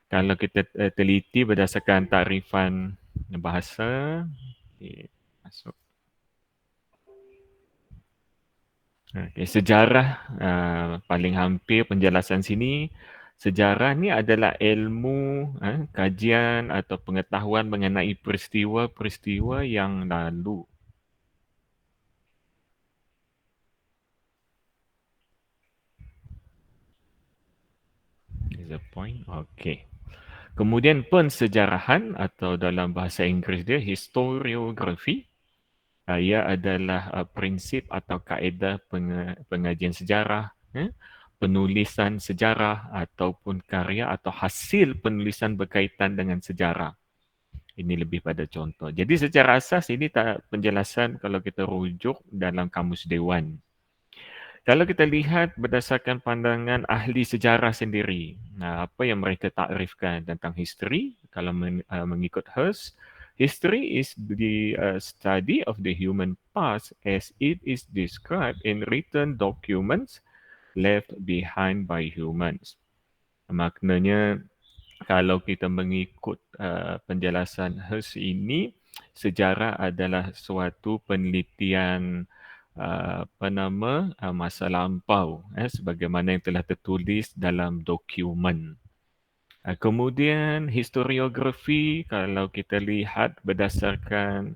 Kalau kita teliti berdasarkan takrifan bahasa, okay, masuk. Okay, sejarah paling hampir penjelasan sini. Sejarah ni adalah ilmu, kajian atau pengetahuan mengenai peristiwa-peristiwa yang lalu. Is the point? Okay. Kemudian pensejarahan atau dalam bahasa Inggeris dia historiography. Ia adalah prinsip atau kaedah pengajian sejarah, penulisan sejarah ataupun karya atau hasil penulisan berkaitan dengan sejarah. Ini lebih pada contoh. Jadi secara asas ini tak penjelasan kalau kita rujuk dalam Kamus Dewan. Kalau kita lihat berdasarkan pandangan ahli sejarah sendiri, apa yang mereka takrifkan tentang history, kalau mengikut Hearst, history is the study of the human past as it is described in written documents left behind by humans. Maknanya, kalau kita mengikut penjelasan Hearst ini, sejarah adalah suatu penelitian masa lampau sebagaimana yang telah tertulis dalam dokumen. Kemudian historiografi, kalau kita lihat berdasarkan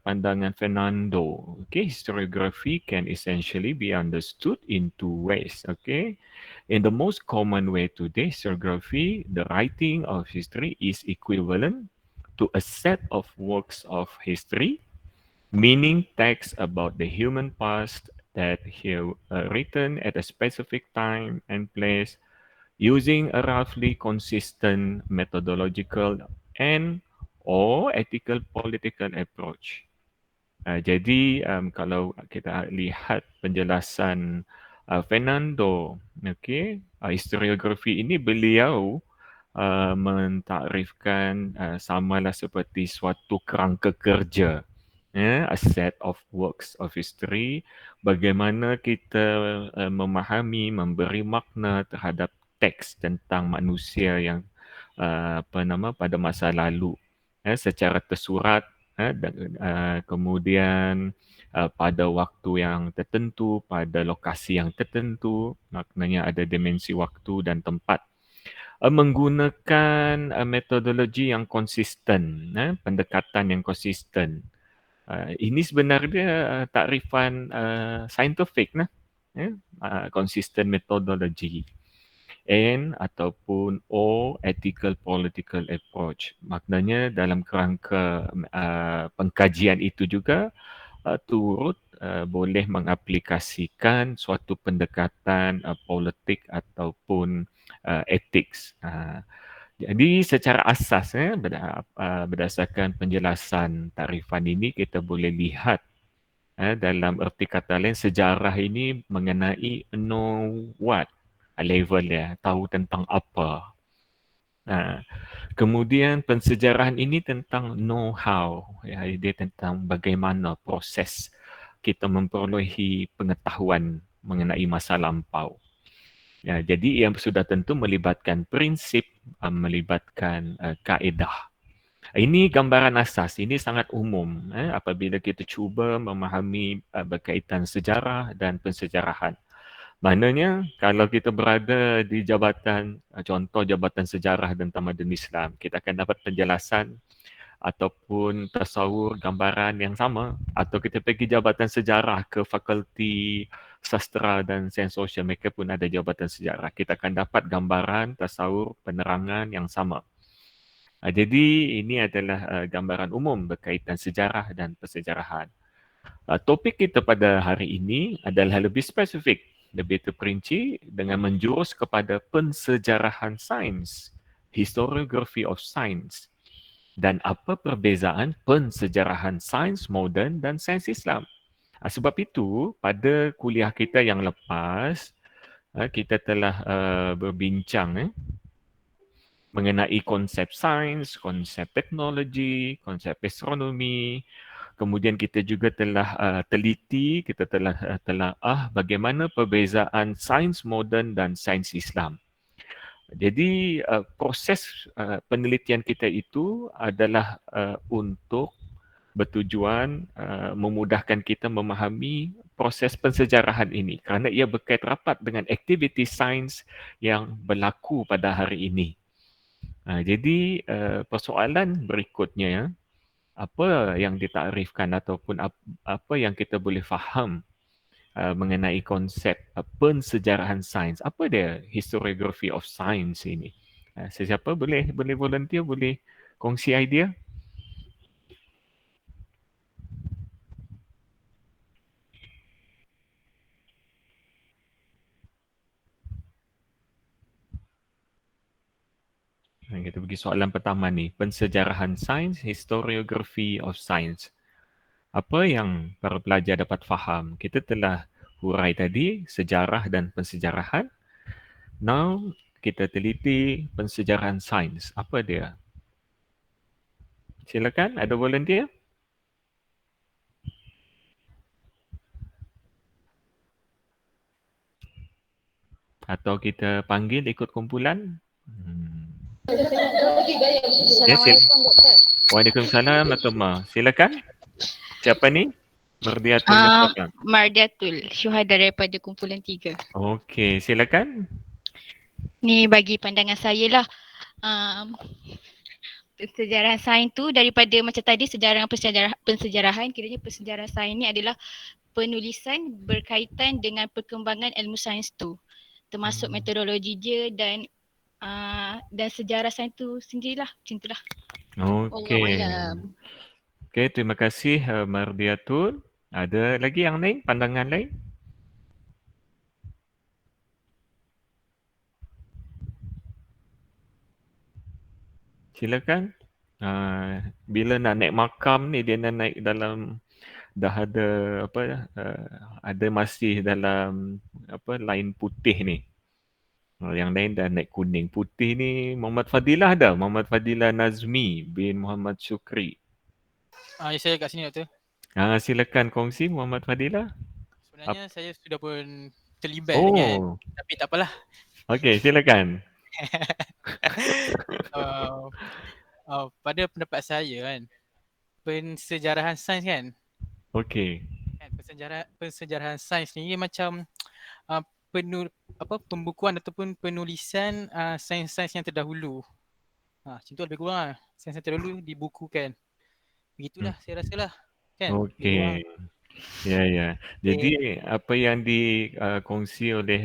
pandangan Fernando, okay, historiography can essentially be understood in two ways. Okay, in the most common way today, historiography, the writing of history is equivalent to a set of works of history, meaning texts about the human past that are written at a specific time and place using a roughly consistent methodological and or ethical political approach. Jadi kalau kita lihat penjelasan Fernando, okay, historiografi ini beliau mentakrifkan samalah seperti suatu kerangka kerja, a set of works of history, bagaimana kita memahami, memberi makna terhadap teks tentang manusia yang pada masa lalu, secara tersurat, kemudian pada waktu yang tertentu, pada lokasi yang tertentu, maknanya ada dimensi waktu dan tempat. Menggunakan metodologi yang konsisten, pendekatan yang konsisten. Ini sebenarnya takrifan scientific, consistent methodology. And ataupun O ethical political approach. Maknanya dalam kerangka pengkajian itu juga turut boleh mengaplikasikan suatu pendekatan politik ataupun ethics. Jadi secara asas berdasarkan penjelasan takrifan ini kita boleh lihat dalam erti kata lain sejarah ini mengenai know what level dia, tahu tentang apa. Kemudian pensejarahan ini tentang know how, dia tentang bagaimana proses kita memperolehi pengetahuan mengenai masa lampau. Jadi yang sudah tentu melibatkan prinsip, melibatkan kaedah. Ini gambaran asas, ini sangat umum apabila kita cuba memahami berkaitan sejarah dan pensejarahan. Maknanya kalau kita berada di jabatan, contoh jabatan sejarah dan tamadun Islam, kita akan dapat penjelasan ataupun tasawur gambaran yang sama, atau kita pergi jabatan sejarah ke fakulti sastra dan sains sosial, mereka pun ada jabatan sejarah. Kita akan dapat gambaran, tasawur, penerangan yang sama. Jadi ini adalah gambaran umum berkaitan sejarah dan persejarahan. Topik kita pada hari ini adalah lebih spesifik, lebih terperinci dengan menjurus kepada pensejarahan sains, historiography of science, dan apa perbezaan pensejarahan sains moden dan sains Islam. Sebab itu, pada kuliah kita yang lepas, kita telah berbincang mengenai konsep sains, konsep teknologi, konsep astronomi. Kemudian kita juga telah teliti, kita telah bagaimana perbezaan sains moden dan sains Islam. Jadi proses penelitian kita itu adalah untuk bertujuan memudahkan kita memahami proses pensejarahan ini kerana ia berkait rapat dengan aktiviti sains yang berlaku pada hari ini. Jadi persoalan berikutnya, ya, apa yang ditakrifkan ataupun apa yang kita boleh faham mengenai konsep pensejarahan sains. Apa dia historiography of science ini? Sesiapa boleh volunteer, boleh kongsi idea? Kita pergi soalan pertama ni, pensejarahan sains, historiography of science. Apa yang para pelajar dapat faham? Kita telah hurai tadi sejarah dan pensejarahan. Now kita teliti pensejarahan sains. Apa dia? Silakan, ada volunteer? Atau kita panggil ikut kumpulan? Ya, Assalamualaikum doktor. Waalaikumsalam Atoma. Silakan. Siapa ni? Mardiatul siapa? Mardiatul, syuhada daripada kumpulan 3. Okey, silakan. Ni bagi pandangan saya lah. Sejarah sains tu daripada macam tadi pensejarahan, kiranya pensejarahan sains ni adalah penulisan berkaitan dengan perkembangan ilmu sains tu, termasuk metodologi dia dan sejarah sains tu sendirilah, macam itulah. Okey. Okey, terima kasih Mardiatul. Ada lagi yang lain, pandangan lain? Silakan. Bila nak naik makam ni, dia nak naik dalam, dah ada apa, ada masih dalam apa, lain putih ni. Yang lain dah naik kuning. Putih ni Muhammad Fadilah dah. Muhammad Fadilah Nazmi bin Muhammad Syukri. Ya, saya kat sini doktor. Silakan kongsi Muhammad Fadilah. Sebenarnya saya sudah pun terlibat dengan, tapi tak apalah. Okey, silakan. Pada pendapat saya kan, pensejarahan sains kan. Okey. Kan pensejarahan sains ni macam pembukuan ataupun penulisan sains-sains yang terdahulu. Macam tu lebih kurang lah. Sains yang terdahulu dibukukan. Begitulah saya rasalah. Kan? Okey. Ya. Jadi apa yang dikongsi oleh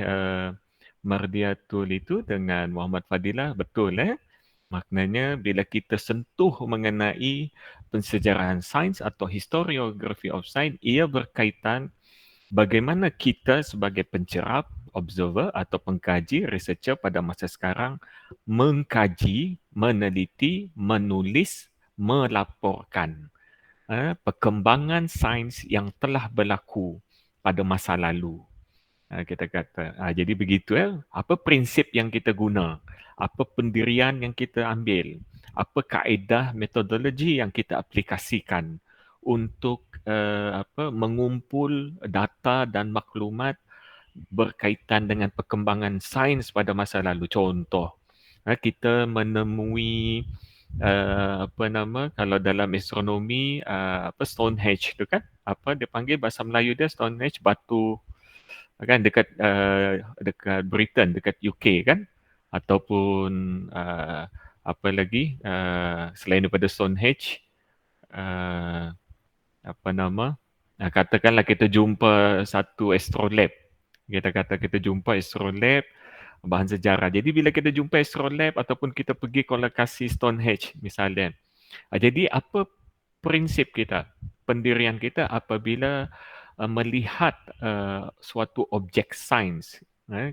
Mardiatul itu dengan Muhammad Fadilah betul Maknanya bila kita sentuh mengenai pensejarahan sains atau historiography of science, ia berkaitan bagaimana kita sebagai pencerap, observer atau pengkaji, researcher pada masa sekarang mengkaji, meneliti, menulis, melaporkan perkembangan sains yang telah berlaku pada masa lalu. Kita kata, jadi begitu apa prinsip yang kita guna, apa pendirian yang kita ambil, apa kaedah metodologi yang kita aplikasikan untuk mengumpul data dan maklumat berkaitan dengan perkembangan sains pada masa lalu. Contoh, kita menemui kalau dalam astronomi Stonehenge tu kan, apa dia panggil bahasa Melayu dia, Stonehenge, batu kan dekat Britain, dekat UK kan, ataupun apa lagi selain daripada Stonehenge, katakanlah kita jumpa satu astrolabe. Kita jumpa astrolabe bahan sejarah. Jadi bila kita jumpa astrolabe ataupun kita pergi ke lokasi Stonehenge misalnya. Jadi apa prinsip kita, pendirian kita apabila melihat suatu objek sains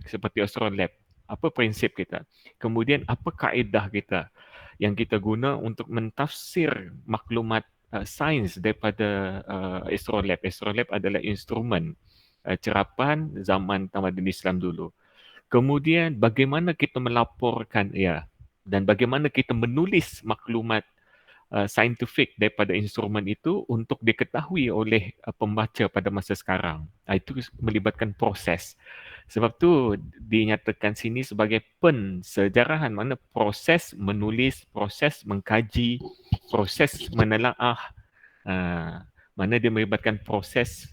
seperti astrolabe. Apa prinsip kita? Kemudian apa kaedah kita yang kita guna untuk mentafsir maklumat sains daripada astrolabe. Astrolabe adalah instrumen cerapan zaman tamadun Islam dulu. Kemudian bagaimana kita melaporkan ia dan bagaimana kita menulis maklumat saintifik daripada instrumen itu untuk diketahui oleh pembaca pada masa sekarang. Itu melibatkan proses. Sebab tu dinyatakan sini sebagai pensejarahan, mana proses menulis, proses mengkaji, proses menelaah, mana dia melibatkan proses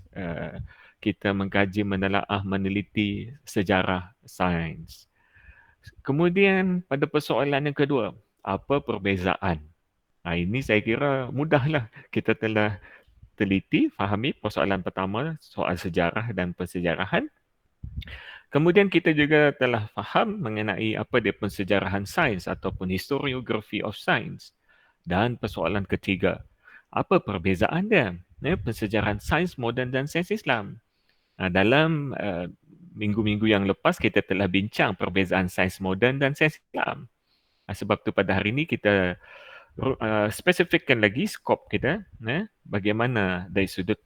kita mengkaji, menelaah, meneliti sejarah sains. Kemudian pada persoalan yang kedua, apa perbezaan? Ini saya kira mudahlah. Kita telah teliti, fahami persoalan pertama, soal sejarah dan pensejarahan. Kemudian kita juga telah faham mengenai apa dia pensejarahan sains ataupun historiography of science. Dan persoalan ketiga, apa perbezaan dia? Pensejarahan sains moden dan sains Islam. Dalam minggu-minggu yang lepas kita telah bincang perbezaan sains moden dan sains Islam. Sebab tu pada hari ini kita spesifikkan lagi skop kita, bagaimana dari sudut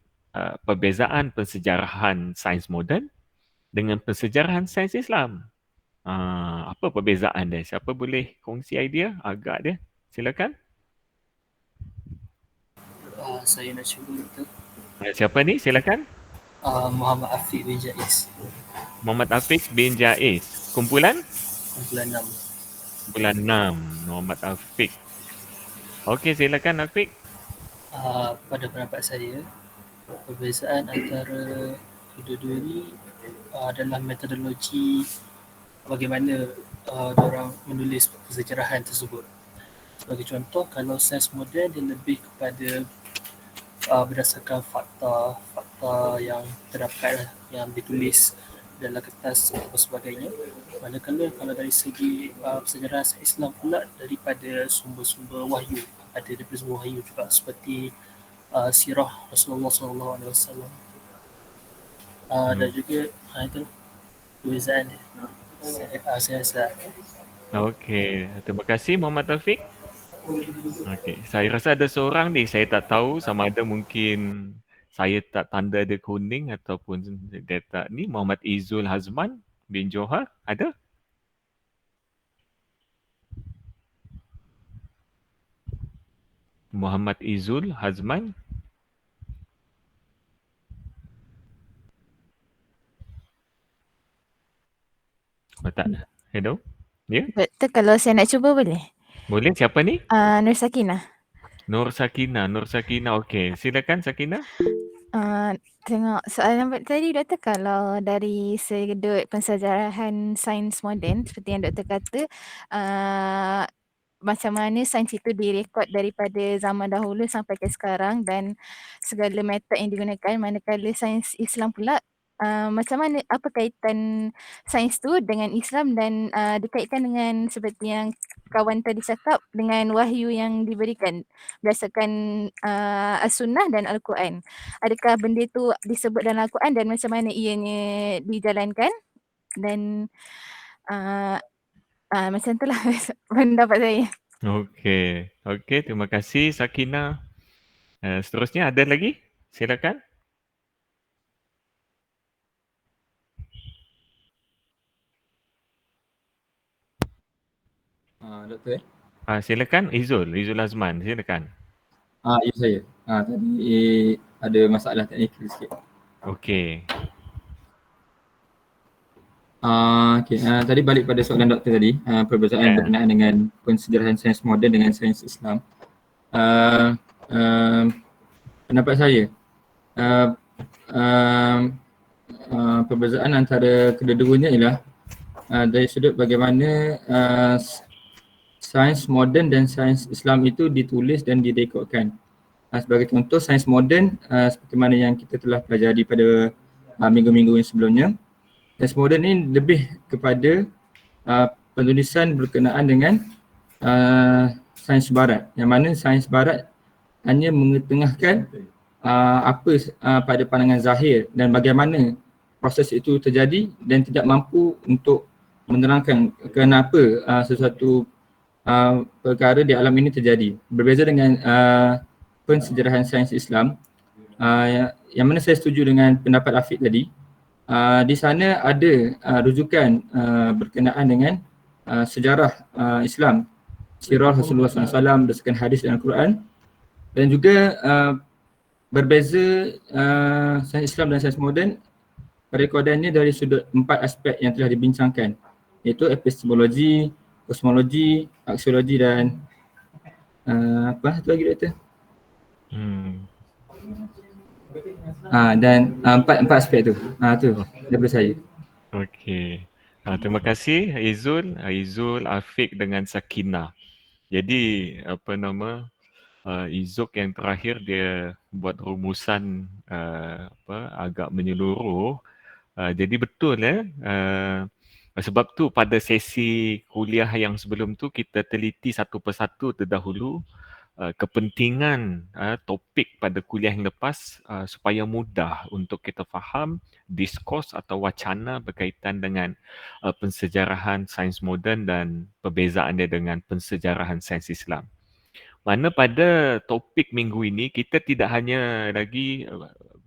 perbezaan pensejarahan sains moden dengan pensejarahan sains Islam. Apa perbezaan dia? Siapa boleh kongsi idea agak dia? Silakan. Saya nak cuba Doktor. Siapa ni? Silakan. Muhammad Afiq bin Jaiz. Muhammad Afiq bin Jaiz. Kumpulan 6. Kumpulan 6. Muhammad Afiq. Okey, silakan Afiq. Pada pendapat saya, perbezaan antara kedua-dua ini adalah metodologi bagaimana diorang menulis persejarahan tersebut. Sebagai contoh, kalau sains moden dia lebih kepada berdasarkan fakta yang terdapat yang ditulis dalam kertas dan sebagainya. Manakala kalau dari segi sejarah Islam pula daripada sumber-sumber wahyu, ada daripada sumber wahyu juga seperti sirah Rasulullah SAW. Dan juga itu perbezaan dia. Saya rasa. Okey, terima kasih Muhammad Afiq. Okey, saya rasa ada seorang ni, saya tak tahu sama ada mungkin saya tak tanda dia kuning ataupun dia tak ni, Muhammad Izul Hazman bin Johar, ada? Muhammad Izul Hazman. Tak. Hello? Ya? Doktor, kalau saya nak cuba boleh? Boleh, siapa ni? Nur Sakinah. Nur Sakinah. Okey, silakan Sakinah. Tengok soalan tadi Doktor, kalau dari sudut pensejarahan sains moden seperti yang Doktor kata, macam mana sains itu direkod daripada zaman dahulu sampai ke sekarang dan segala metod yang digunakan, manakala sains Islam pula macam mana, apa kaitan sains tu dengan Islam dan dikaitkan dengan seperti yang kawan tadi cakap dengan wahyu yang diberikan berdasarkan As-Sunnah dan Al-Quran. Adakah benda tu disebut dalam Al-Quran dan macam mana ianya dijalankan? Dan macam itulah pendapat saya. Okey, terima kasih Sakinah. Seterusnya ada lagi? Silakan. Doktor. Silakan Izul Azman, silakan. Ya saya. Tadi ada masalah teknikal sikit. Okey. Tadi balik pada soalan doktor tadi, perbezaan berkenaan dengan pensejarahan sains moden dengan sains Islam. Pendapat saya, perbezaan antara kedua-duanya ialah dari sudut bagaimana sains moden dan sains Islam itu ditulis dan direkodkan. Sebagai contoh, sains moden seperti mana yang kita telah pelajari pada minggu-minggu yang sebelumnya, sains moden ini lebih kepada penulisan berkenaan dengan sains barat, yang mana sains barat hanya mengetengahkan apa pada pandangan zahir dan bagaimana proses itu terjadi dan tidak mampu untuk menerangkan kenapa sesuatu perkara di alam ini terjadi. Berbeza dengan pensejarahan sains Islam, yang mana saya setuju dengan pendapat Afiq tadi. Di sana ada rujukan berkenaan dengan sejarah Islam, sirah Rasulullah SAW berdasarkan hadis dan Al-Quran, dan juga berbeza sains Islam dan sains moden perekodan ni dari sudut 4 aspek yang telah dibincangkan, iaitu epistemologi, kosmologi, aksiologi dan apa satu lagi Doktor? Dan empat aspek tu. Tu daripada saya. Okey. Terima kasih Aizul, Afiq dengan Sakina. Jadi apa nama Izuk yang terakhir dia buat rumusan agak menyeluruh. Jadi betul sebab tu pada sesi kuliah yang sebelum tu kita teliti satu persatu terdahulu kepentingan topik pada kuliah yang lepas supaya mudah untuk kita faham diskurs atau wacana berkaitan dengan pensejarahan sains moden dan perbezaan dia dengan pensejarahan sains Islam. Mana pada topik minggu ini kita tidak hanya lagi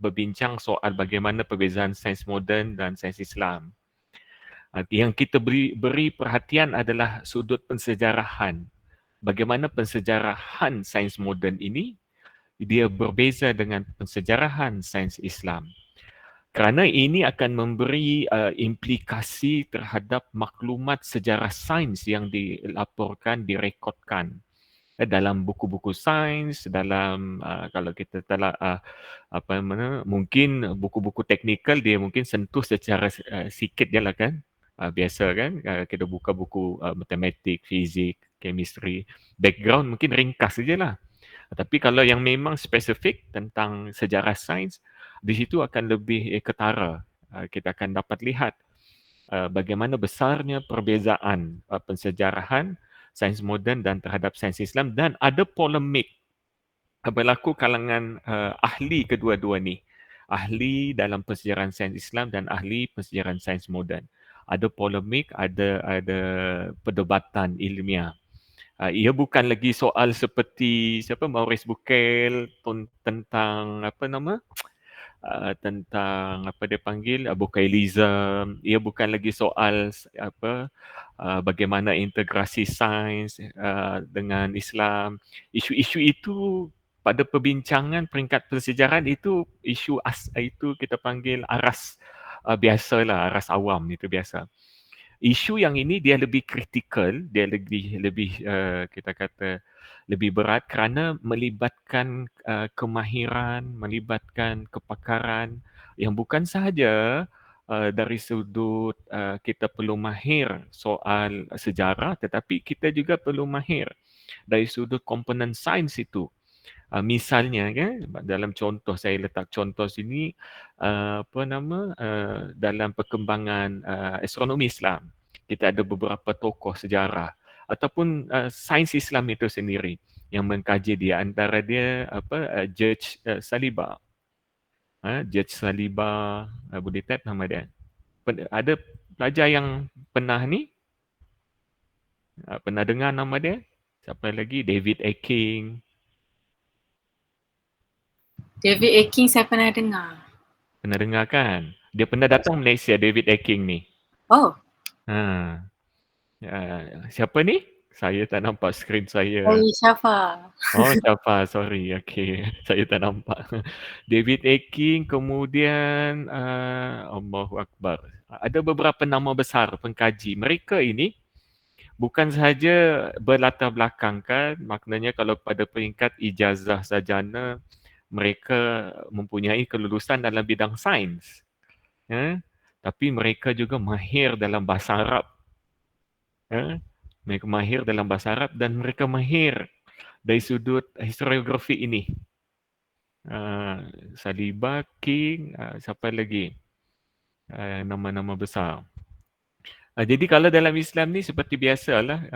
berbincang soal bagaimana perbezaan sains moden dan sains Islam. Yang kita beri perhatian adalah sudut pensejarahan. Bagaimana pensejarahan sains moden ini dia berbeza dengan pensejarahan sains Islam. Kerana ini akan memberi implikasi terhadap maklumat sejarah sains yang dilaporkan, direkodkan dalam buku-buku sains, dalam kalau kita telah mungkin buku-buku teknikal dia mungkin sentuh secara sikit je lah kan. Biasa kan kita buka buku matematik, fizik, chemistry, background mungkin ringkas sajalah. Tapi kalau yang memang spesifik tentang sejarah sains, di situ akan lebih ketara. Kita akan dapat lihat bagaimana besarnya perbezaan pensejarahan sains moden dan terhadap sains Islam, dan ada polemik berlaku kalangan ahli kedua-dua ni. Ahli dalam pensejarahan sains Islam dan ahli pensejarahan sains moden. Ada polemik, ada perdebatan ilmiah. Ia bukan lagi soal seperti Maurice Bucaille tentang tentang apa dia panggil Bucailism. Ia bukan lagi soal bagaimana integrasi sains dengan Islam. Isu-isu itu pada perbincangan peringkat pensejarahan itu itu kita panggil aras biasalah, aras awam itu biasa. Isu yang ini dia lebih kritikal, dia lebih kita kata lebih berat kerana melibatkan kemahiran, melibatkan kepakaran yang bukan sahaja dari sudut kita perlu mahir soal sejarah, tetapi kita juga perlu mahir dari sudut komponen sains itu. Misalnya kan dalam contoh, saya letak contoh sini dalam perkembangan astronomi Islam, kita ada beberapa tokoh sejarah ataupun sains Islam itu sendiri yang mengkaji dia. Antara dia George Saliba. George Saliba, boleh type nama dia. Ada pelajar yang pernah pernah dengar nama dia? Siapa lagi? David A. King. David A. King saya pernah dengar. Pernah dengar kan? Dia pernah datang Malaysia, David A. King ni. Oh. Siapa ni? Saya tak nampak skrin saya. Dari Syafa. Oh, Syafa, sorry. Okay, saya tak nampak. David A. King, kemudian Allahu Akbar. Ada beberapa nama besar pengkaji. Mereka ini bukan sahaja berlatar belakangkan, maknanya kalau pada peringkat ijazah sarjana, mereka mempunyai kelulusan dalam bidang sains. Tapi mereka juga mahir dalam bahasa Arab. Mereka mahir dalam bahasa Arab dan mereka mahir dari sudut historiografi ini. Saliba, King, siapa lagi? Nama-nama besar. Jadi kalau dalam Islam ni seperti biasalah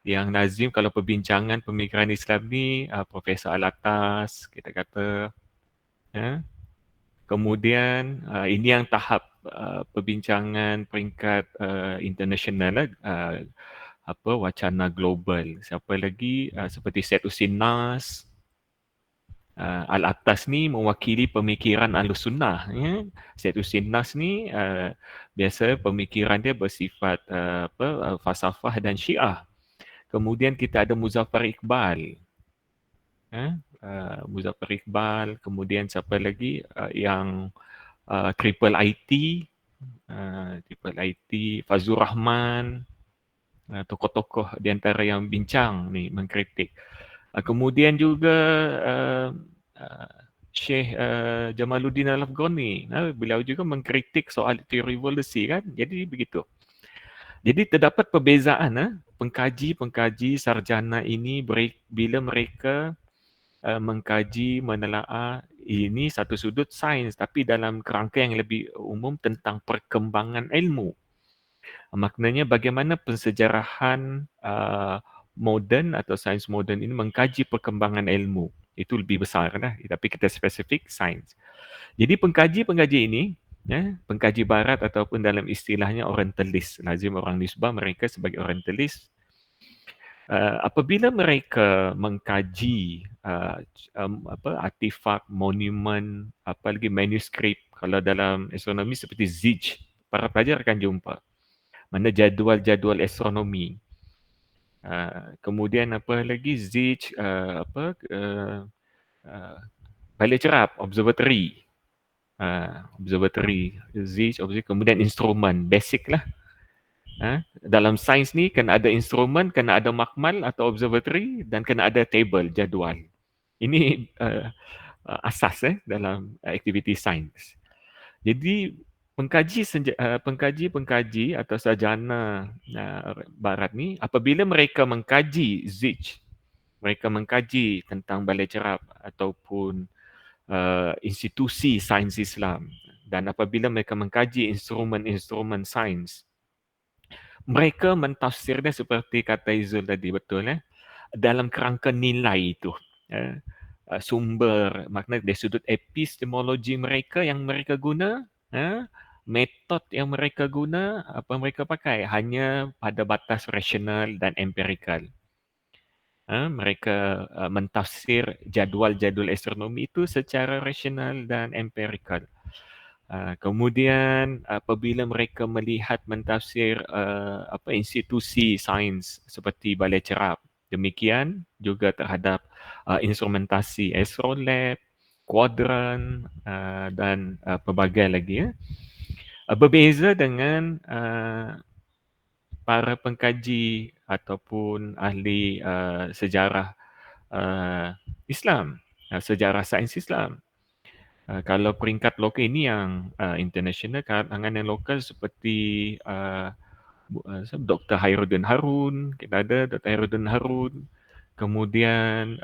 yang Nazim kalau perbincangan pemikiran Islam ni Profesor Alatas kita kata kemudian ini yang tahap perbincangan peringkat international wacana global. Siapa lagi seperti Syed Hussein Nas. Al-Atas ni mewakili pemikiran Ahlus-Sunnah. Syed Hussein Nas ni biasa pemikiran dia bersifat falsafah dan Syiah. Kemudian kita ada Muzaffar Iqbal. Muzaffar Iqbal, kemudian siapa lagi yang Triple IT, Fazlur Rahman, tokoh-tokoh di antara yang bincang ni mengkritik. Kemudian juga Syekh Jamaluddin Al-Afghani, beliau juga mengkritik soal teori evolusi kan. Jadi begitu. Jadi terdapat perbezaan pengkaji-pengkaji sarjana ini bila mereka mengkaji, menelaah ini satu sudut sains tapi dalam kerangka yang lebih umum tentang perkembangan ilmu. Maknanya bagaimana pensejarahan moden atau sains moden ini mengkaji perkembangan ilmu. Itu lebih besar lah, tapi kita spesifik sains. Jadi pengkaji-pengkaji ini, pengkaji barat ataupun dalam istilahnya orientalis, lazim orang nisbah mereka sebagai orientalis, apabila mereka mengkaji artifak, monumen, apa lagi manuskrip, kalau dalam astronomi seperti Zij, para pelajar akan jumpa mana jadual-jadual astronomi. Kemudian apa lagi Zij, balik cerap, observatory. Observatory, Zij, kemudian instrumen, basic lah. Dalam sains ni kena ada instrumen, kena ada makmal atau observatory dan kena ada table, jadual. Ini asas dalam aktiviti sains. Jadi pengkaji atau sarjana barat ni apabila mereka mengkaji Zij, mereka mengkaji tentang balai cerap ataupun institusi sains Islam, dan apabila mereka mengkaji instrumen-instrumen sains, mereka mentafsirnya seperti kata Izul tadi, betul dalam kerangka nilai itu. Sumber, makna dari sudut epistemologi mereka yang mereka guna, metod yang mereka guna, apa mereka pakai hanya pada batas rasional dan empirikal. Mereka mentafsir jadual-jadual astronomi itu secara rasional dan empirikal. Kemudian apabila mereka melihat mentafsir institusi sains seperti balai cerap, demikian juga terhadap instrumentasi astrolab, kuadran dan pelbagai lagi. Berbeza dengan para pengkaji ataupun ahli sejarah Islam, sejarah sains Islam. Kalau peringkat lokal ini yang international, kalangan yang lokal seperti Dr. Khairuddin Harun, kita ada Dr. Khairuddin Harun, kemudian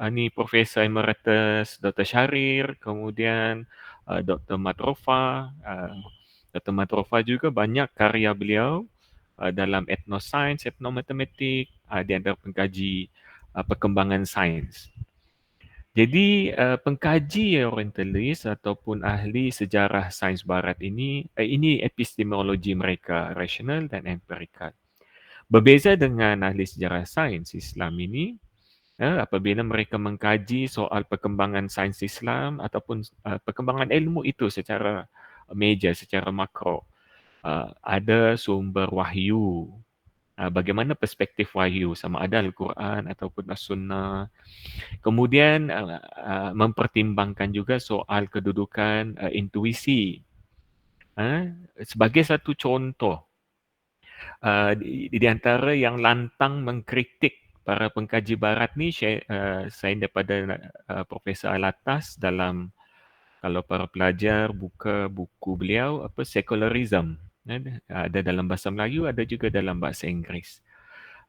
ini Profesor Emeritus Dr. Syahrir, kemudian Dr. Matrofa. Dr. Matrofa juga banyak karya beliau dalam etnosains, etnomatematik, di antara pengkaji perkembangan sains. Jadi pengkaji orientalis ataupun ahli sejarah sains barat ini epistemologi mereka rasional dan empirikal. Berbeza dengan ahli sejarah sains Islam ini, apabila mereka mengkaji soal perkembangan sains Islam ataupun perkembangan ilmu itu secara major, secara makro, ada sumber wahyu. Bagaimana perspektif wahyu, sama ada Al-Quran ataupun As-Sunnah. Kemudian mempertimbangkan juga soal kedudukan intuisi. Sebagai satu contoh, di antara yang lantang mengkritik para pengkaji barat ni, saya daripada Profesor Alatas dalam, kalau para pelajar buka buku beliau, Secularism. Ada dalam bahasa Melayu, ada juga dalam bahasa Inggeris.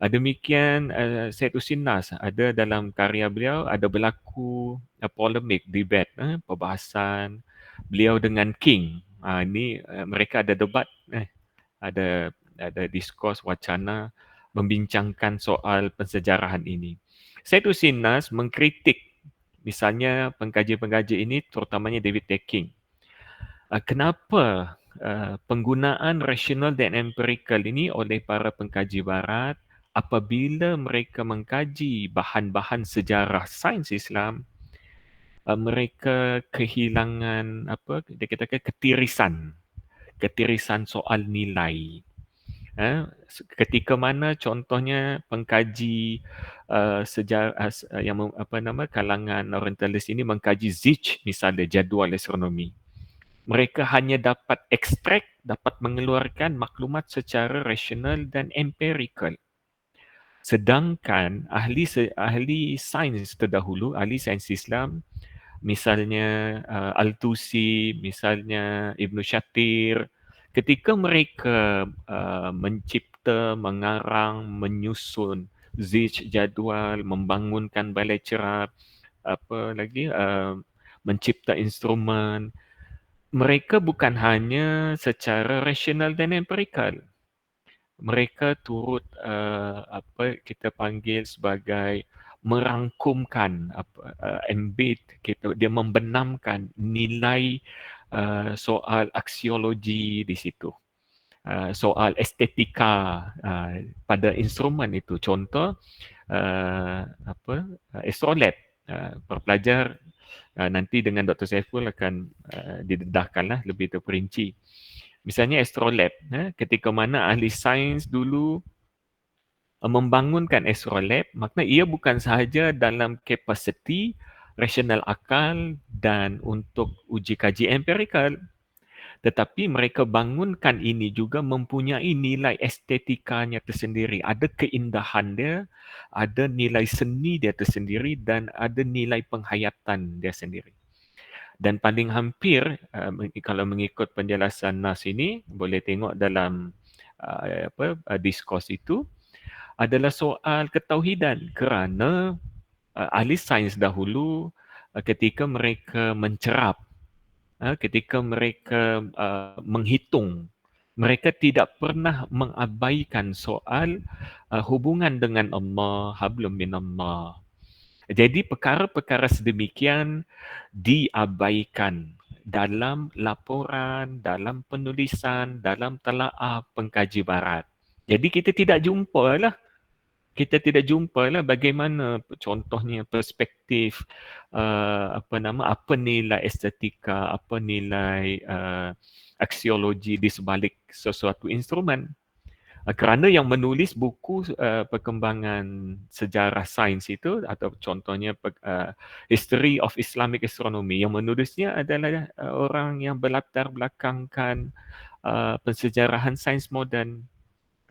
Demikian Syed Husin Nas, ada dalam karya beliau, ada berlaku polemik, debat, perbahasan beliau dengan King. Ini mereka ada debat, ada diskurs, wacana membincangkan soal pensejarahan ini. Syed Husin Nas mengkritik misalnya pengkaji-pengkaji ini, terutamanya David T. King. Kenapa penggunaan rasional dan empirikal ini oleh para pengkaji barat apabila mereka mengkaji bahan-bahan sejarah sains Islam, mereka kehilangan dia katakan ketirisan soal nilai. Ketika mana contohnya pengkaji sejarah kalangan orientalis ini mengkaji Zich misalnya jadual astronomi. Mereka hanya dapat ekstrak, dapat mengeluarkan maklumat secara rasional dan empirikal. Sedangkan ahli sains terdahulu, ahli sains Islam, misalnya Al-Tusi, misalnya Ibn Shatir, ketika mereka mencipta, mengarang, menyusun Zich jadual, membangunkan balai cerap, mencipta instrumen, mereka bukan hanya secara rasional dan empirikal. Mereka turut kita panggil sebagai merangkumkan, embed, dia membenamkan nilai soal aksiologi di situ. Soal estetika pada instrumen itu. Contoh astrolab. Pelajar nanti dengan Dr. Saiful akan didedahkanlah lebih terperinci. Misalnya astrolab, ketika mana ahli sains dulu membangunkan astrolab, maknanya ia bukan sahaja dalam kapasiti rasional akal dan untuk uji kaji empirikal, tetapi mereka bangunkan ini juga mempunyai nilai estetikanya tersendiri. Ada keindahan dia, ada nilai seni dia tersendiri dan ada nilai penghayatan dia sendiri. Dan paling hampir, kalau mengikut penjelasan Nas ini, boleh tengok dalam diskurs itu, adalah soal ketauhidan kerana ahli sains dahulu ketika mereka mencerap, ketika mereka menghitung, mereka tidak pernah mengabaikan soal hubungan dengan Allah, hablum minallah. Jadi perkara-perkara sedemikian diabaikan dalam laporan, dalam penulisan, dalam telaah pengkaji barat. Jadi kita tidak jumpa lah bagaimana contohnya perspektif apa nilai estetika, apa nilai aksiologi di sebalik sesuatu instrumen. Kerana yang menulis buku perkembangan sejarah sains itu atau contohnya History of Islamic Astronomy, yang menulisnya adalah orang yang berlatar belakangkan pensejarahan sains moden.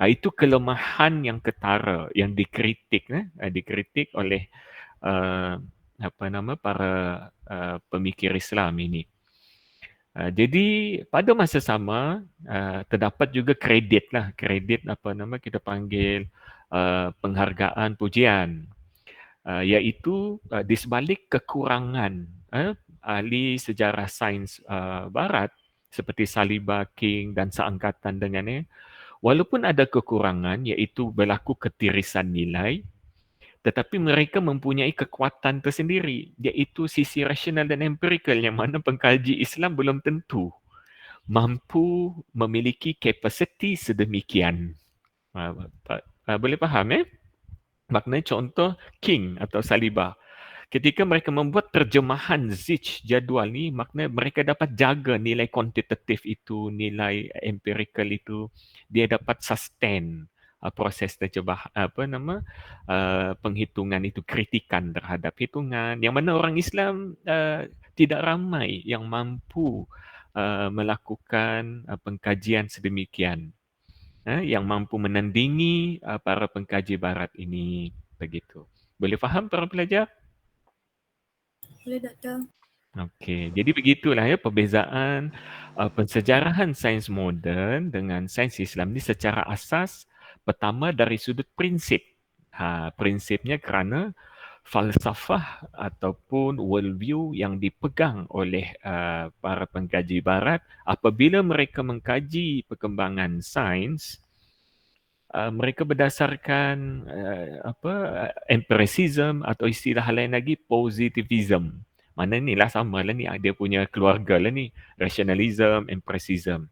Itu kelemahan yang ketara yang dikritik oleh para pemikir Islam ini. Jadi pada masa sama terdapat juga kredit kita panggil penghargaan pujian, iaitu di sebalik kekurangan ahli sejarah sains barat seperti Saliba, King dan seangkatan dengannya, walaupun ada kekurangan iaitu berlaku ketirisan nilai, tetapi mereka mempunyai kekuatan tersendiri, iaitu sisi rasional dan empirikal yang mana pengkaji Islam belum tentu mampu memiliki kapasiti sedemikian. Boleh faham maknanya contoh King atau Saliba. Ketika mereka membuat terjemahan Zich jadual ni, maknanya mereka dapat jaga nilai kuantitatif itu, nilai empirikal itu, dia dapat sustain proses penghitungan itu, kritikan terhadap hitungan, yang mana orang Islam tidak ramai yang mampu melakukan pengkajian sedemikian, yang mampu menandingi para pengkaji barat ini, begitu. Boleh faham para pelajar? Boleh, Doktor. Okey, jadi begitulah perbezaan pensejarahan sains moden dengan sains Islam ni secara asas. Pertama dari sudut prinsip. Prinsipnya kerana falsafah ataupun worldview yang dipegang oleh para pengkaji barat apabila mereka mengkaji perkembangan sains, mereka berdasarkan empiricism atau istilah lain lagi positivism. Mana ni lah sama lah ni, dia punya keluarga lah ni, rationalism, empiricism.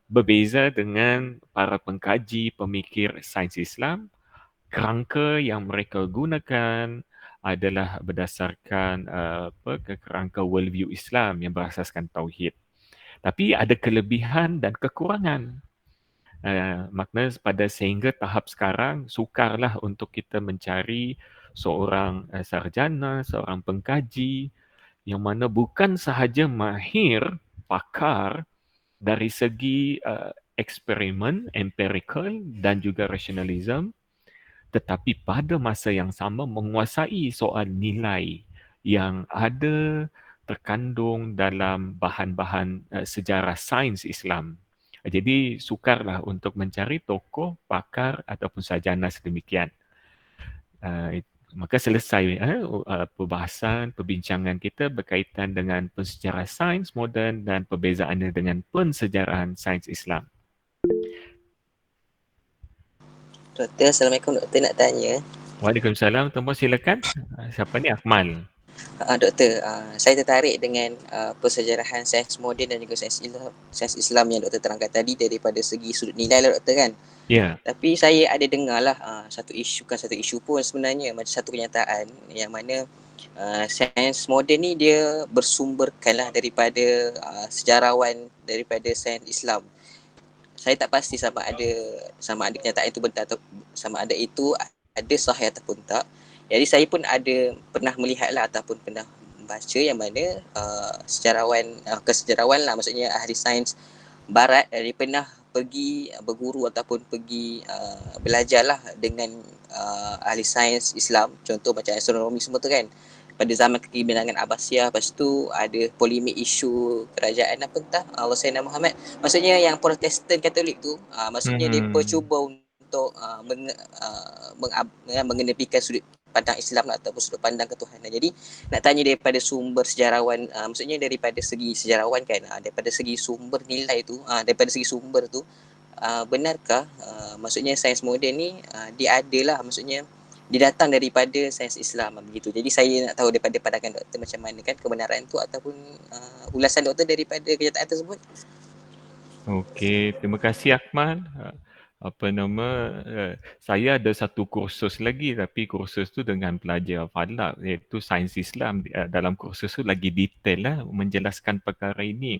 Berbeza dengan para pengkaji pemikir sains Islam, kerangka yang mereka gunakan adalah berdasarkan kerangka worldview Islam yang berasaskan tauhid. Tapi ada kelebihan dan kekurangan. Makna pada sehingga tahap sekarang sukarlah untuk kita mencari seorang sarjana, seorang pengkaji yang mana bukan sahaja mahir, pakar dari segi eksperimen, empirical dan juga rationalism, tetapi pada masa yang sama menguasai soal nilai yang ada terkandung dalam bahan-bahan sejarah sains Islam. Jadi sukarlah untuk mencari tokoh, pakar ataupun sarjana sedemikian. Maka selesai perbahasan, perbincangan kita berkaitan dengan pensejarah sains moden dan perbezaannya dengan pensejarahan sains Islam. Doktor, Assalamualaikum. Doktor nak tanya. Waalaikumsalam. Tuan silakan. Siapa ni? Akmal. Doktor, saya tertarik dengan persejarahan sains moden dan juga sains Islam yang doktor terangkan tadi daripada segi sudut nilai lah doktor kan. Ya. Tapi saya ada dengar lah satu isu pun sebenarnya, macam satu kenyataan yang mana sains moden ni dia bersumberkan lah daripada sejarawan daripada sains Islam. Saya tak pasti sama ada kenyataan itu benar atau sama ada itu ada sahih ataupun tak. Jadi saya pun ada pernah melihat lah ataupun pernah membaca yang mana kesejarawan lah, maksudnya ahli sains barat dia pernah pergi berguru ataupun pergi belajar lah dengan ahli sains Islam, contoh macam astronomi semua tu kan, pada zaman kegemilangan Abbasiyah. Lepas tu ada polemik isu kerajaan apa entah Allah Sayyidina Muhammad, maksudnya yang Protestan Katolik tu, maksudnya mereka cuba untuk mengenepikan sudut pandang Islam ataupun sudut pandang ketuhanan. Jadi nak tanya daripada sumber sejarawan, maksudnya daripada segi sejarawan kan, daripada segi sumber nilai tu, daripada segi sumber tu, benarkah maksudnya sains moden ni dia adalah, maksudnya dia datang daripada sains Islam begitu. Jadi saya nak tahu daripada pandangan doktor macam mana kan kebenaran tu ataupun ulasan doktor daripada kenyataan tersebut. Okey, terima kasih Akmal. Saya ada satu kursus lagi, tapi kursus tu dengan pelajar falak, iaitu sains Islam. Dalam kursus tu lagi detail lah menjelaskan perkara ini,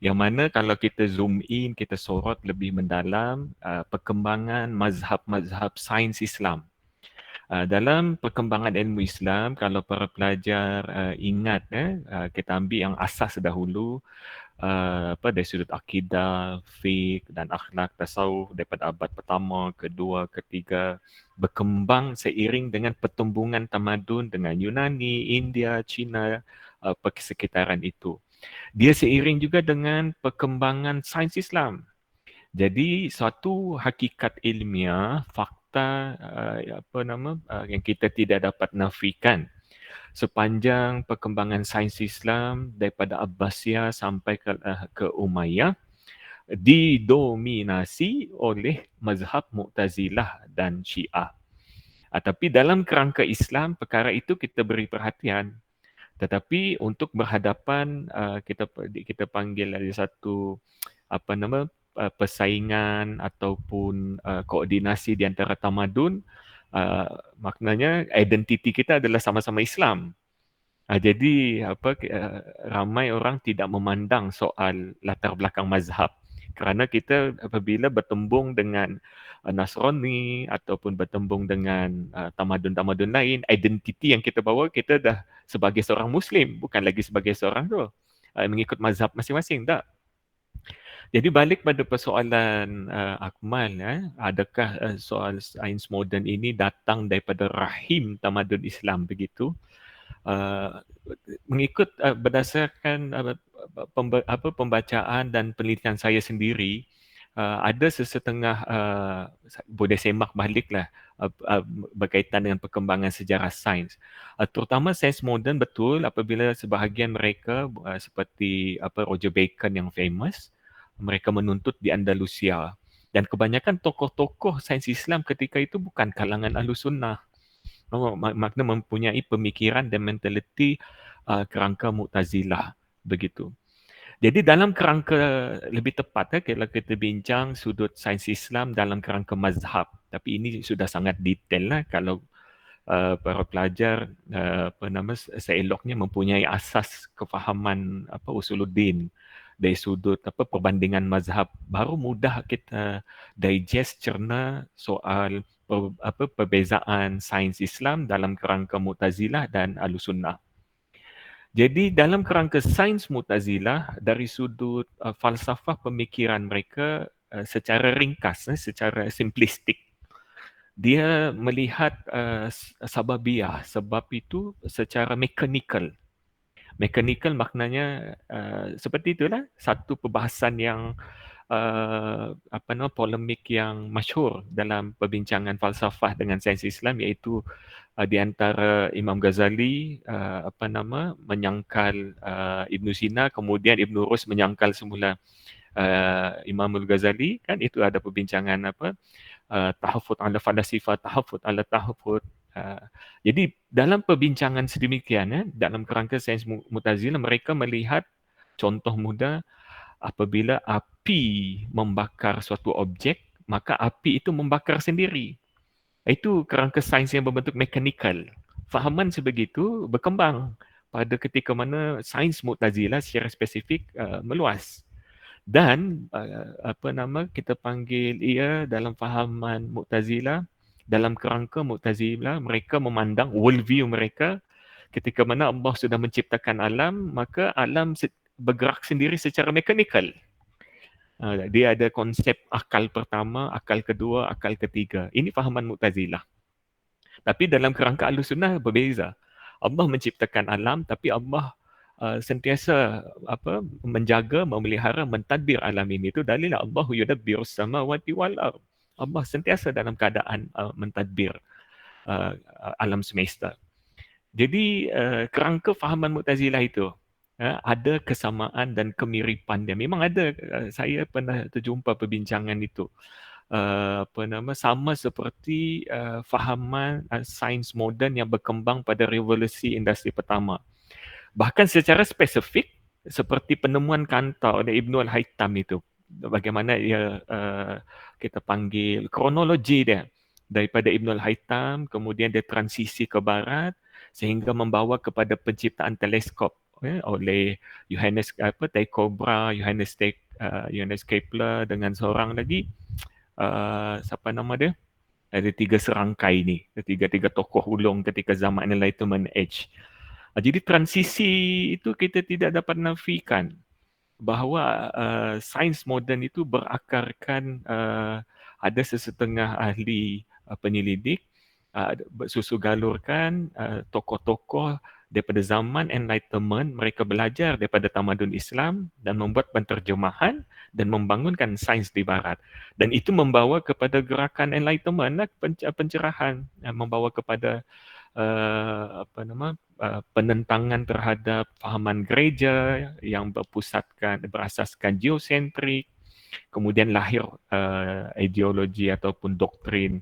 yang mana kalau kita zoom in, kita sorot lebih mendalam perkembangan mazhab-mazhab sains Islam. Dalam perkembangan ilmu Islam, kalau para pelajar ingat, kita ambil yang asas dahulu, dari sudut akidah, fiqh dan akhlak, tasawuf daripada abad pertama, kedua, ketiga, berkembang seiring dengan pertumbuhan tamadun dengan Yunani, India, China, persekitaran itu. Dia seiring juga dengan perkembangan sains Islam. Jadi suatu hakikat ilmiah, fakta yang kita tidak dapat nafikan sepanjang perkembangan sains Islam daripada Abbasiyah sampai ke Umayyah didominasi oleh mazhab Mu'tazilah dan Syiah. Tapi dalam kerangka Islam, perkara itu kita beri perhatian. Tetapi untuk berhadapan, kita panggil ada satu persaingan ataupun koordinasi di antara tamadun. Maknanya identiti kita adalah sama-sama Islam. Jadi ramai orang tidak memandang soal latar belakang mazhab, kerana kita apabila bertembung dengan Nasrani ataupun bertembung dengan tamadun-tamadun lain, identiti yang kita bawa, kita dah sebagai seorang Muslim, bukan lagi sebagai seorang tu mengikut mazhab masing-masing, tak? Jadi balik pada persoalan Akmal, adakah soal sains moden ini datang daripada rahim tamadun Islam begitu? Mengikut berdasarkan pembacaan dan penelitian saya sendiri, ada sesetengah boleh semak baliklah berkaitan dengan perkembangan sejarah sains. Terutama sains moden, betul apabila sebahagian mereka seperti Roger Bacon yang famous, mereka menuntut di Andalusia, dan kebanyakan tokoh-tokoh sains Islam ketika itu bukan kalangan Ahlussunnah. Makna mempunyai pemikiran dan mentaliti kerangka Mu'tazilah begitu. Jadi dalam kerangka lebih tepat kalau kita bincang sudut sains Islam dalam kerangka mazhab, tapi ini sudah sangat detail lah kalau para pelajar seeloknya mempunyai asas kefahaman usuluddin dari sudut perbandingan mazhab, baru mudah kita digest, cerna soal perbezaan sains Islam dalam kerangka Mu'tazilah dan Ahlussunnah. Jadi dalam kerangka sains Mu'tazilah, dari sudut falsafah pemikiran mereka secara ringkas, secara simplistik, dia melihat sababiyah, sebab itu secara mekanikal. Mekanikal maknanya seperti itulah, satu perbahasan yang polemik yang masyhur dalam perbincangan falsafah dengan sains Islam, iaitu di antara Imam Ghazali menyangkal Ibn Sina, kemudian Ibn Rus menyangkal semula Imam Al-Ghazali, kan itu ada perbincangan tahafut ala falasifah, tahafut ala tahafut. Jadi dalam perbincangan sedemikian, dalam kerangka sains Mu'tazilah, mereka melihat contoh mudah, apabila api membakar suatu objek, maka api itu membakar sendiri. Itu kerangka sains yang berbentuk mekanikal. Fahaman sebegitu berkembang pada ketika mana sains Mu'tazilah secara spesifik meluas. Dan kita panggil ia dalam fahaman Mu'tazilah, dalam kerangka Mu'tazilah, mereka memandang worldview mereka, ketika mana Allah sudah menciptakan alam, maka alam bergerak sendiri secara mekanikal. Dia ada konsep akal pertama, akal kedua, akal ketiga. Ini fahaman Mu'tazilah. Tapi dalam kerangka Ahlussunnah berbeza. Allah menciptakan alam, tapi Allah sentiasa menjaga, memelihara, mentadbir alam ini. Itu dalil Allahu yudabbirus samawati wal ardh. Allah sentiasa dalam keadaan mentadbir alam semesta. Jadi kerangka fahaman Mu'tazilah itu ada kesamaan dan kemiripan dia. Memang ada, saya pernah terjumpa perbincangan itu. Sama seperti fahaman sains moden yang berkembang pada revolusi industri pertama. Bahkan secara spesifik, seperti penemuan Kantar oleh Ibn Al-Haytham itu, bagaimana ia kita panggil kronologi dia daripada Ibn Al-Haytham, kemudian dia transisi ke barat sehingga membawa kepada penciptaan teleskop oleh Johannes Tycho Brahe, Johannes Kepler dengan seorang lagi, siapa nama dia? Ada 3 serangkai ni, tiga tokoh ulung ketika zaman Enlightenment Age. Jadi transisi itu kita tidak dapat nafikan bahawa sains moden itu berakarkan ada sesetengah ahli penyelidik susu galurkan tokoh-tokoh daripada zaman Enlightenment, mereka belajar daripada tamadun Islam dan membuat penterjemahan dan membangunkan sains di barat. Dan itu membawa kepada gerakan Enlightenment, pencerahan, membawa kepada penentangan terhadap fahaman gereja yang berasaskan geosentrik, kemudian lahir ideologi ataupun doktrin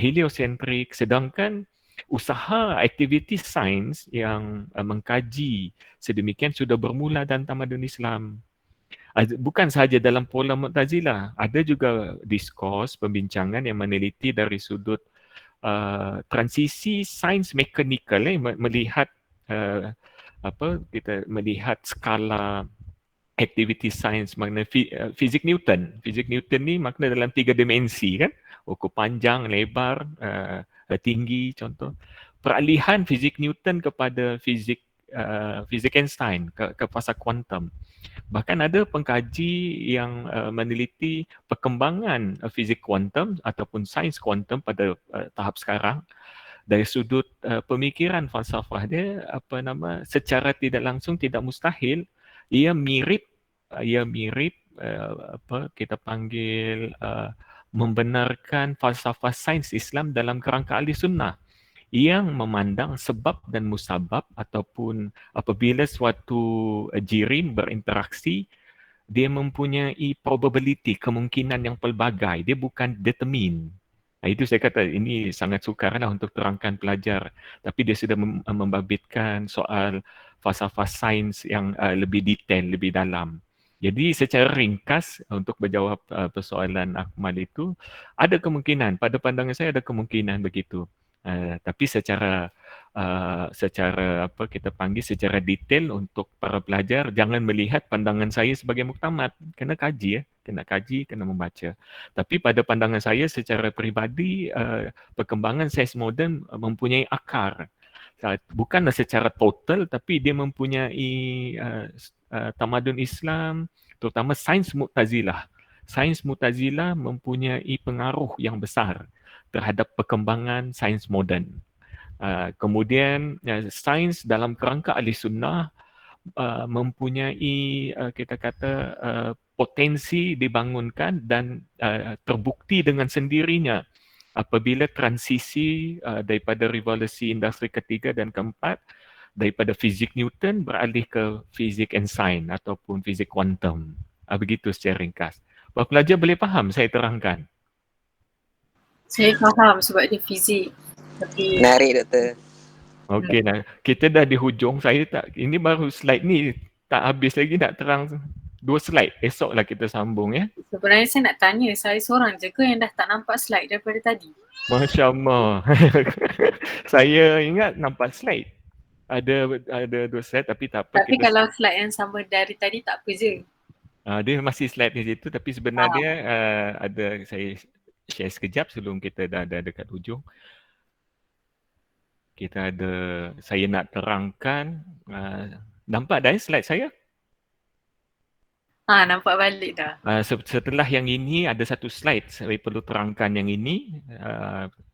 heliosentrik, sedangkan usaha aktiviti sains yang mengkaji sedemikian sudah bermula dalam tamadun Islam. Bukan sahaja dalam pola Mu'tazilah, ada juga diskurs, pembincangan yang meneliti dari sudut transisi sains mekanikal, melihat kita melihat skala aktiviti sains makna fizik Newton. Fizik Newton ni makna dalam 3 dimensi kan, ukur panjang, lebar, tinggi contoh. Peralihan fizik Newton kepada fizik Einstein ke fasa kuantum. Bahkan ada pengkaji yang meneliti perkembangan fizik kuantum ataupun sains kuantum pada tahap sekarang dari sudut pemikiran falsafah dia, secara tidak langsung, tidak mustahil ia mirip kita panggil membenarkan falsafah sains Islam dalam kerangka ahli sunnah yang memandang sebab dan musabab, ataupun apabila suatu jirim berinteraksi, dia mempunyai probability, kemungkinan yang pelbagai, dia bukan determine. Itu saya kata ini sangat sukarlah untuk terangkan pelajar, tapi dia sudah membabitkan soal falsafah sains yang lebih detail, lebih dalam. Jadi secara ringkas untuk menjawab persoalan Akmal itu, ada kemungkinan, pada pandangan saya ada kemungkinan begitu. Tapi secara secara kita panggil secara detail untuk para pelajar. Jangan melihat pandangan saya sebagai muktamad. Kena kaji kena membaca. Tapi pada pandangan saya secara peribadi, perkembangan sains moden mempunyai akar. Bukanlah secara total, tapi dia mempunyai tamadun Islam, terutama sains Mu'tazilah. Sains Mu'tazilah mempunyai pengaruh yang besar terhadap perkembangan sains moden. Kemudian sains dalam kerangka ahli sunnah mempunyai kita kata potensi dibangunkan dan terbukti dengan sendirinya apabila transisi daripada revolusi industri ketiga dan keempat daripada fizik Newton beralih ke fizik Einstein ataupun fizik kuantum. Begitu secara ringkas. Para pelajar boleh faham saya terangkan? Saya faham sebab dia fizik. Tapi Menarik doktor. Okey, kita dah di hujung. Ini baru slide ni tak habis lagi, nak terang 2 slide. Esoklah kita sambung ya. sebenarnya saya nak tanya, saya seorang je ke yang dah tak nampak slide daripada tadi? Masya Allah. Saya ingat nampak slide. Ada 2 slide tapi tak apa. Tapi kalau slide yang sama dari tadi tak apa je. Dia masih slide di situ tapi sebenarnya ada saya share sekejap sebelum kita dah dekat hujung. Saya nak terangkan, nampak dah slide saya? Nampak balik dah. Setelah yang ini ada satu slide saya perlu terangkan yang ini.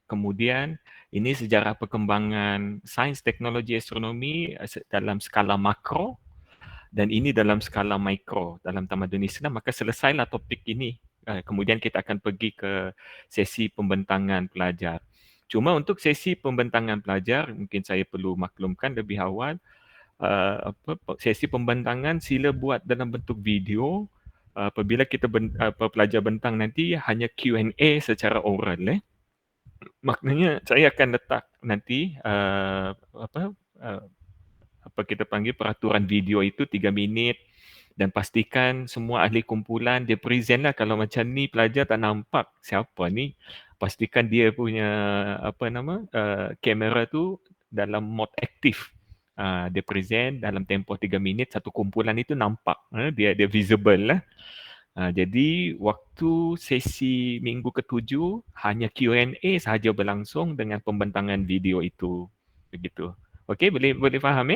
Kemudian ini sejarah perkembangan sains teknologi astronomi dalam skala makro dan ini dalam skala mikro dalam tamadun Islam. Maka selesailah topik ini. Kemudian kita akan pergi ke sesi pembentangan pelajar. Cuma untuk sesi pembentangan pelajar, mungkin saya perlu maklumkan lebih awal, sesi pembentangan sila buat dalam bentuk video. Apabila kita pelajar bentang nanti hanya Q&A secara oral. Maknanya saya akan letak nanti apa kita panggil peraturan video itu 3 minit dan pastikan semua ahli kumpulan dia present lah. Kalau macam ni pelajar tak nampak siapa ni, pastikan dia punya kamera tu dalam mode aktif. Dia present dalam tempoh 3 minit, satu kumpulan itu nampak, dia visible lah. Jadi waktu sesi minggu ke-7 hanya Q&A sahaja berlangsung dengan pembentangan video itu. Begitu. Okey, boleh faham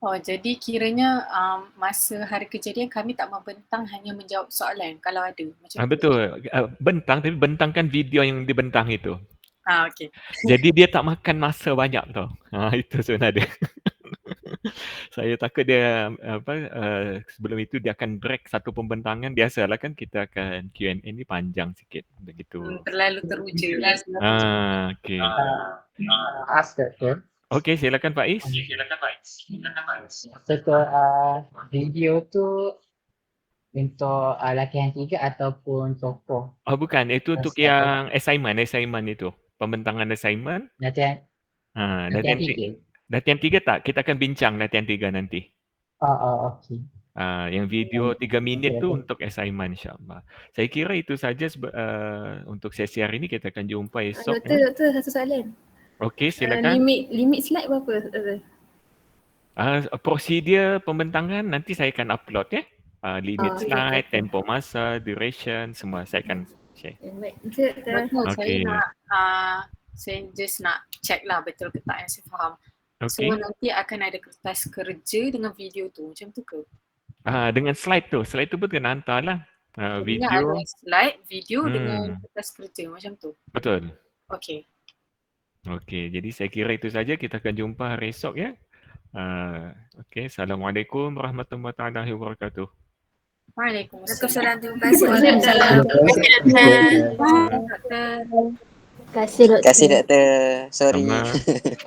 Jadi kiranya masa hari kejadian kami tak membentang, hanya menjawab soalan kalau ada. Macam betul. Bentang, tapi bentangkan video yang dibentang itu. Okey. Jadi dia tak makan masa banyak tau. Itu sebenarnya. Saya takut dia sebelum itu dia akan break satu pembentangan. Biasalah kan kita akan Q&A ni panjang sikit begitu. Terlalu teruja. Okey. Ask doktor. Okey, silakan Faiz. Doktor, video tu untuk latihan 3 ataupun tokoh? Bukan, itu untuk yang assignment itu. Pembentangan assignment. Latihan 3. Latihan 3 tak? Kita akan bincang latihan 3 nanti. Okey. Yang video 3 minit tu untuk assignment insya-Allah. Saya kira itu saja untuk sesi hari ini. Kita akan jumpa esok. Doktor, satu soalan. Okey, silakan. Limit slide berapa? Prosedur pembentangan nanti saya akan upload ya. Limit slide, tempoh masa, duration, semua saya akan share. Betul, saya just nak check lah betul ke tak yang saya faham. So nanti akan ada kertas kerja dengan video tu, macam tu ke? Dengan slide tu pun kena hantar lah. Video. Ada slide, video dengan kertas kerja macam tu. Betul. Okey, jadi saya kira itu saja. Kita akan jumpa hari esok ya. Assalamualaikum warahmatullahi wabarakatuh. Waalaikumsalam. Terima kasih. Terima kasih doktor. Sorry.